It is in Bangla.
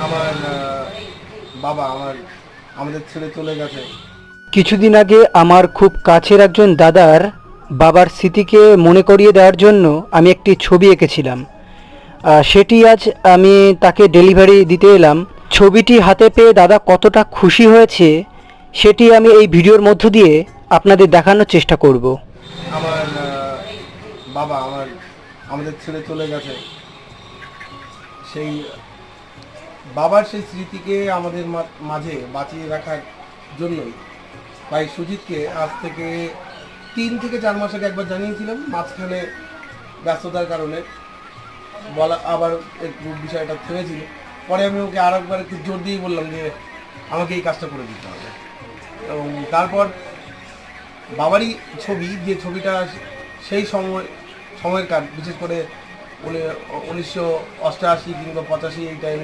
আমার বাবা আমাদের ছেড়ে চলে গেছে। কিছুদিন আগে আমার খুব কাছের একজন দাদার বাবার স্মৃতিকে মনে করিয়ে দেওয়ার জন্য আমি একটি ছবি এঁকেছিলাম। সেটি আজ আমি তাকে ডেলিভারি দিতে এলাম। ছবিটি হাতে পেয়ে দাদা কতটা খুশি হয়েছে সেটি আমি এই ভিডিওর মধ্য দিয়ে আপনাদের দেখানোর চেষ্টা করব। আমার বাবা আমাদের ছেড়ে চলে গেছে। সেই বাবার সেই স্মৃতিকে আমাদের মাঝে বাঁচিয়ে রাখার জন্যই ভাই সুজিতকে আজ থেকে 3 থেকে 4 মাস আগে একবার জানিয়েছিলাম, মাঝখানে ব্যস্ততার কারণে বলা আবার একটু বিষয়টা থেমেছিল। পরে আমি ওকে আর একবার একটু জোর দিয়ে বললাম যে আমাকে এই কাজটা করে দিতে হবে। এবং তারপর বাবারই ছবি, যে ছবিটা সেই সময়ের কাজ, বিশেষ করে 1988 কিংবা 85 এই টাইমে